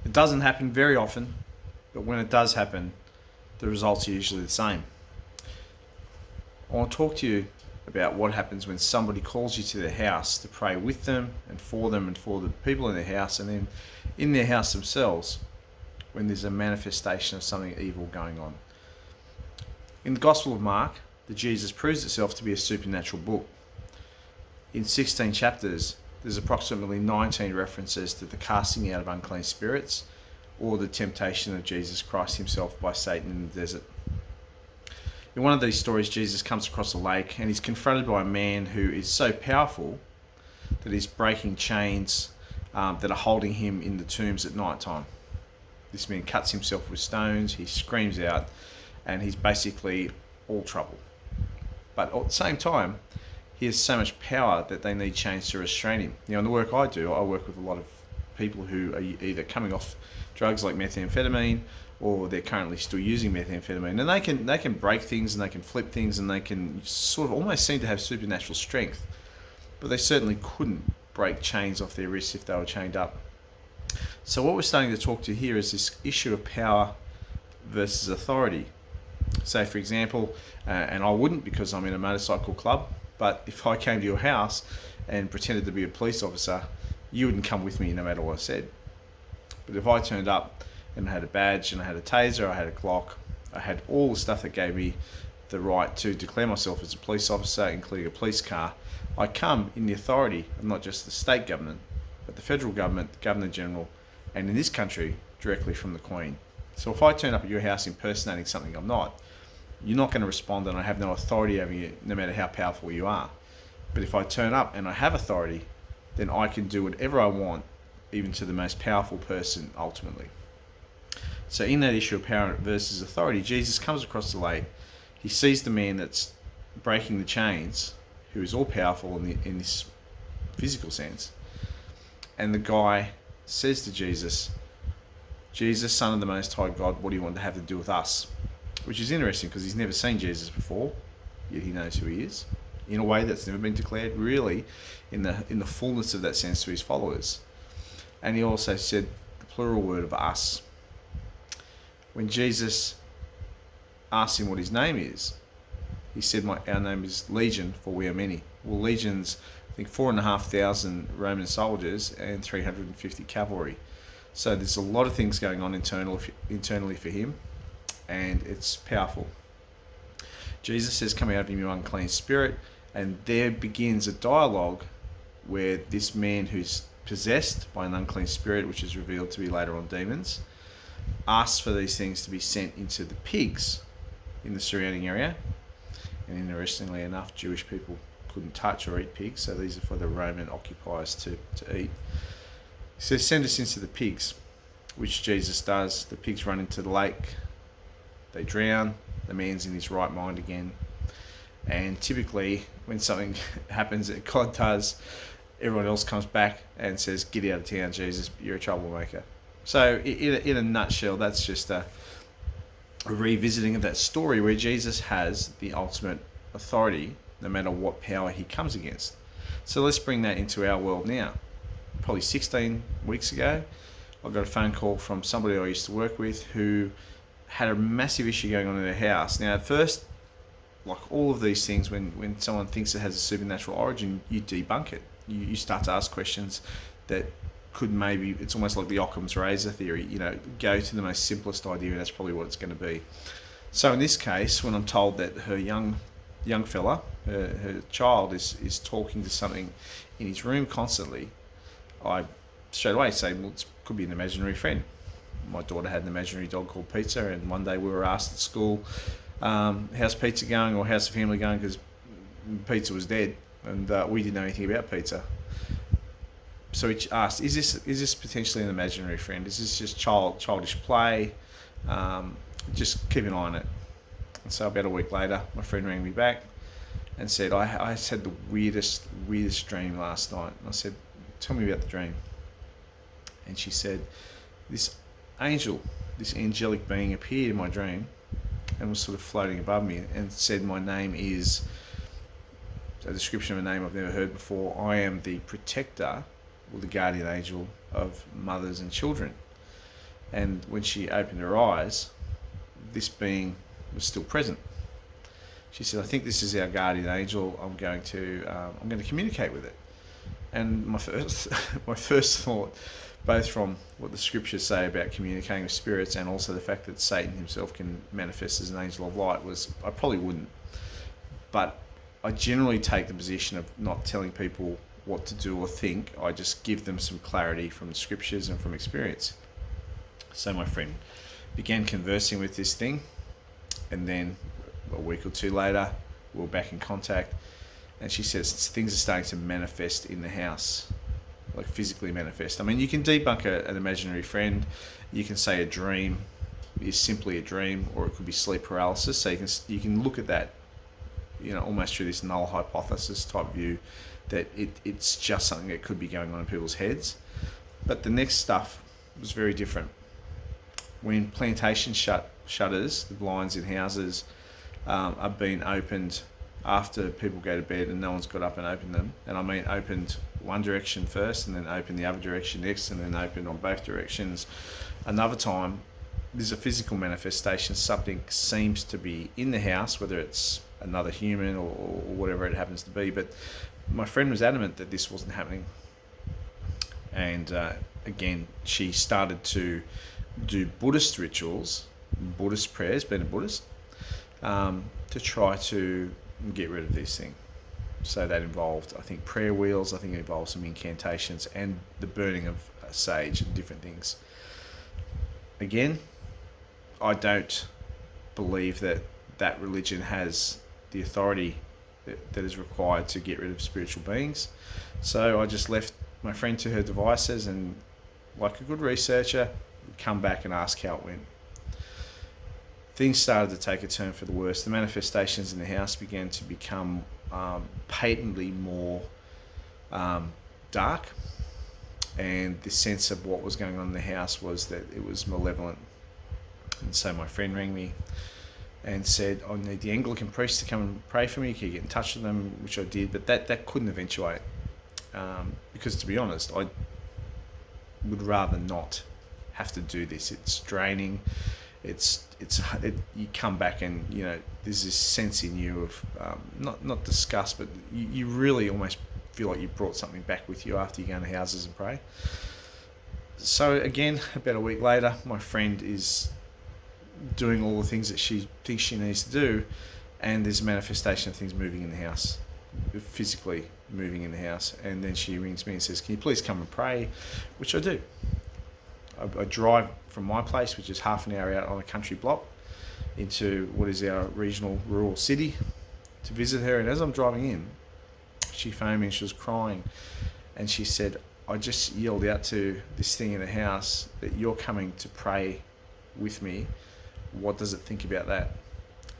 It doesn't happen very often, but when it does happen, the results are usually the same. I want to talk to you about what happens when somebody calls you to their house to pray with them and for the people in their house, and then in their house themselves when there's a manifestation of something evil going on. In the Gospel of Mark, the Jesus proves itself to be a supernatural book. In 16 chapters, there's approximately 19 references to the casting out of unclean spirits or the temptation of Jesus Christ himself by Satan in the desert. In one of these stories, Jesus comes across a lake and he's confronted by a man who is so powerful that he's breaking chains that are holding him in the tombs at night time. This man cuts himself with stones, he screams out, and he's basically all trouble. But at the same time, he has so much power that they need chains to restrain him. In the work I do, I work with a lot of people who are either coming off drugs like methamphetamine, or they're currently still using methamphetamine, and they can break things and they can flip things and they can sort of almost seem to have supernatural strength, but they certainly couldn't break chains off their wrists if they were chained up. So what we're starting to talk to here is this issue of power versus authority. Say for example, and I wouldn't because I'm in a motorcycle club, but if I came to your house and pretended to be a police officer, you wouldn't come with me no matter what I said. But if I turned up and I had a badge and I had a taser, I had a Glock, I had all the stuff that gave me the right to declare myself as a police officer, including a police car, I come in the authority of not just the state government, but the federal government, the Governor General, and in this country, directly from the Queen. So if I turn up at your house impersonating something I'm not, you're not going to respond, and I have no authority over you, no matter how powerful you are. But if I turn up and I have authority, then I can do whatever I want, even to the most powerful person ultimately. So in that issue of power versus authority, Jesus comes across the lake. He sees the man that's breaking the chains, who is all powerful in this physical sense. And the guy says to Jesus, "Jesus, Son of the Most High God, what do you want to have to do with us?" Which is interesting because he's never seen Jesus before, yet he knows who he is, in a way that's never been declared really in the fullness of that sense to his followers. And he also said the plural word of us. When Jesus asked him what his name is, he said, "Our name is Legion, for we are many." Well, Legion's, I think, 4,500 Roman soldiers and 350 cavalry. So there's a lot of things going on internally for him, and it's powerful. Jesus says, "Come out of him, you unclean spirit," and there begins a dialogue where this man who's possessed by an unclean spirit, which is revealed to be later on demons, asks for these things to be sent into the pigs in the surrounding area. And interestingly enough, Jewish people couldn't touch or eat pigs, so these are for the Roman occupiers to eat. He says, "Send us into the pigs," which Jesus does. The pigs run into the lake, they drown, the man's in his right mind again. And typically when something happens that God does, everyone else comes back and says, "Get out of town, Jesus, you're a troublemaker." So in a nutshell, that's just a revisiting of that story where Jesus has the ultimate authority no matter what power he comes against. So let's bring that into our world now. Probably 16 weeks ago, I got a phone call from somebody I used to work with who had a massive issue going on in their house. Now at first, like all of these things, when someone thinks it has a supernatural origin, you debunk it. You start to ask questions that could maybe, it's almost like the Occam's razor theory, go to the most simplest idea, and that's probably what it's going to be. So in this case, when I'm told that her young fella, her child is talking to something in his room constantly, I straight away say, well, it could be an imaginary friend. My daughter had an imaginary dog called Pizza, and one day we were asked at school, how's Pizza going, or how's the family going, because Pizza was dead, and we didn't know anything about Pizza. So we asked, is this potentially an imaginary friend? Is this just childish play? Just keep an eye on it. And so about a week later, my friend rang me back and said, I had the weirdest dream last night. And I said, tell me about the dream. And she said, this angelic being appeared in my dream and was sort of floating above me and said my name is, a description of a name I've never heard before. I am the protector or the guardian angel of mothers and children. And when she opened her eyes, this being was still present. She said, "I think this is our guardian angel. I'm going to communicate with it." And my first my first thought, both from what the scriptures say about communicating with spirits and also the fact that Satan himself can manifest as an angel of light, was I probably wouldn't. But I generally take the position of not telling people what to do or think. I just give them some clarity from the scriptures and from experience. So my friend began conversing with this thing, and then a week or two later, we were back in contact, and she says things are starting to manifest in the house, like physically manifest. I mean, you can debunk an imaginary friend. You can say a dream is simply a dream, or it could be sleep paralysis. So you can look at that, almost through this null hypothesis type view, that it's just something that could be going on in people's heads. But the next stuff was very different. When plantation shutters, the blinds in houses, are being opened after people go to bed and no one's got up and opened them, and I mean opened one direction first and then opened the other direction next and then opened on both directions another time, there's a physical manifestation. Something seems to be in the house, whether it's another human or whatever it happens to be. But my friend was adamant that this wasn't happening. And again, she started to do Buddhist rituals, Buddhist prayers, being a Buddhist, to try to get rid of this thing. So that involved, I think, prayer wheels. I think it involved some incantations and the burning of sage and different things. Again, I don't believe that religion has the authority that is required to get rid of spiritual beings. So I just left my friend to her devices, and like a good researcher, come back and ask how it went. Things started to take a turn for the worse. The manifestations in the house began to become patently more dark, and the sense of what was going on in the house was that it was malevolent. And so my friend rang me and said, "I need the Anglican priest to come and pray for me. Can you get in touch with them?" Which I did, but that couldn't eventuate, because to be honest, I would rather not have to do this. It's draining. You come back and there's this sense in you of not disgust, but you really almost feel like you brought something back with you after you go into houses and pray. So again, about a week later, my friend is doing all the things that she thinks she needs to do, and there's a manifestation of things moving in the house, physically moving in the house. And then she rings me and says, "Can you please come and pray?" Which I do. I drive from my place, which is half an hour out on a country block, into what is our regional rural city to visit her. And as I'm driving in, she phoned me and she was crying, and she said, "I just yelled out to this thing in the house that you're coming to pray with me. What does it think about that?"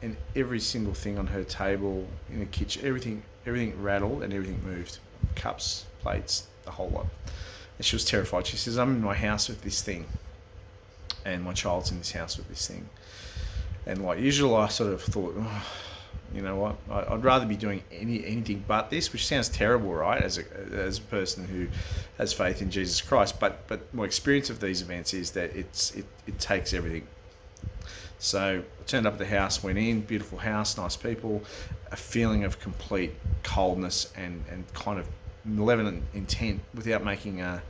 And every single thing on her table, in the kitchen, everything rattled and everything moved. Cups, plates, the whole lot. And she was terrified. She says, "I'm in my house with this thing, and my child's in this house with this thing." And like usual, I sort of thought, you know what, I'd rather be doing anything but this, which sounds terrible, right, as a person who has faith in Jesus Christ. But my experience of these events is that it takes everything. So I turned up at the house, went in, beautiful house, nice people, a feeling of complete coldness and kind of malevolent intent without making a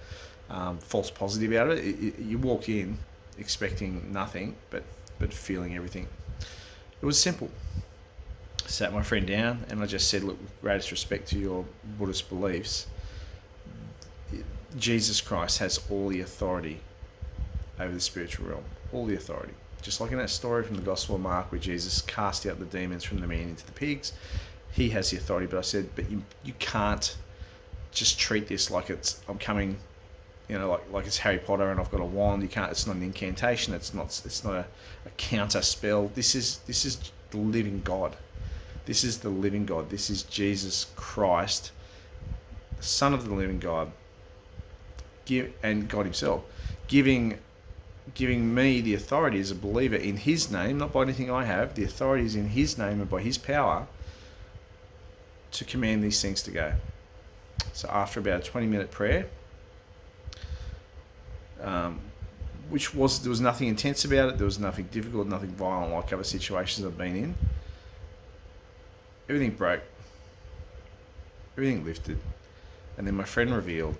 false positive out of it. You walk in expecting nothing, but feeling everything. It was simple. Sat my friend down and I just said, "Look, with greatest respect to your Buddhist beliefs, Jesus Christ has all the authority over the spiritual realm, all the authority. Just like in that story from the Gospel of Mark where Jesus cast out the demons from the man into the pigs, he has the authority." But I said, "But you can't just treat this like I'm coming, like it's Harry Potter and I've got a wand. You can't. It's not an incantation. It's not a counter spell. This is the living God. This is the living God. This is Jesus Christ, the Son of the living God, and God Himself, giving me the authority as a believer in His name, not by anything I have. The authority is in His name and by His power to command these things to go." So after about a 20-minute prayer, there was nothing intense about it. There was nothing difficult, nothing violent like other situations I've been in. Everything broke. Everything lifted. And then my friend revealed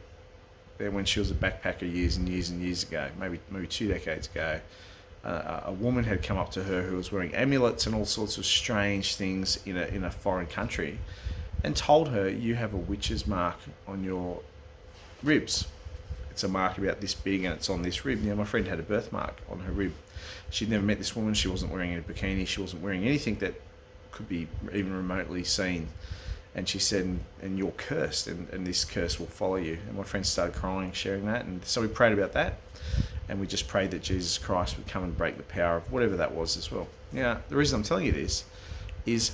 that when she was a backpacker years and years and years ago, maybe 2 decades ago, a woman had come up to her who was wearing amulets and all sorts of strange things in a foreign country, and told her, "You have a witch's mark on your ribs. It's a mark about this big and it's on this rib." Now, my friend had a birthmark on her rib. She'd never met this woman. She wasn't wearing a bikini. She wasn't wearing anything that could be even remotely seen. And she said, "And you're cursed, and this curse will follow you." And my friend started crying, sharing that. And so we prayed about that. And we just prayed that Jesus Christ would come and break the power of whatever that was as well. Now, the reason I'm telling you this is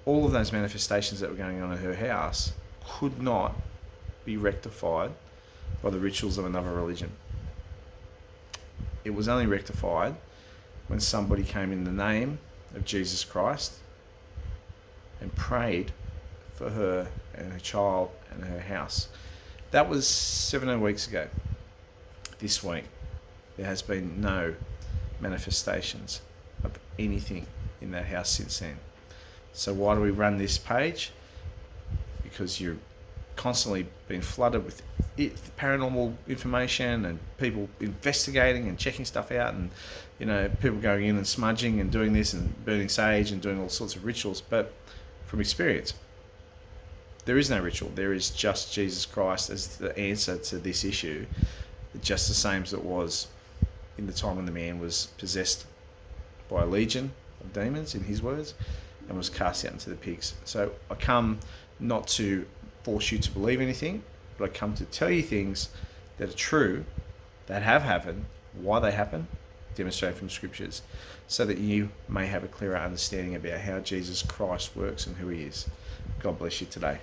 all of those manifestations that were going on in her house could not be rectified by the rituals of another religion. It was only rectified when somebody came in the name of Jesus Christ and prayed for her and her child and her house. That was 17 weeks ago. This week, there has been no manifestations of anything in that house since then. So why do we run this page? Because you're constantly being flooded with paranormal information and people investigating and checking stuff out, and people going in and smudging and doing this and burning sage and doing all sorts of rituals. But from experience, there is no ritual. There is just Jesus Christ as the answer to this issue, just the same as it was in the time when the man was possessed by a legion of demons, in his words, and was cast out into the pigs. So I come not to force you to believe anything, but I come to tell you things that are true, that have happened, why they happen, demonstrated from scriptures, so that you may have a clearer understanding about how Jesus Christ works and who he is. God bless you today.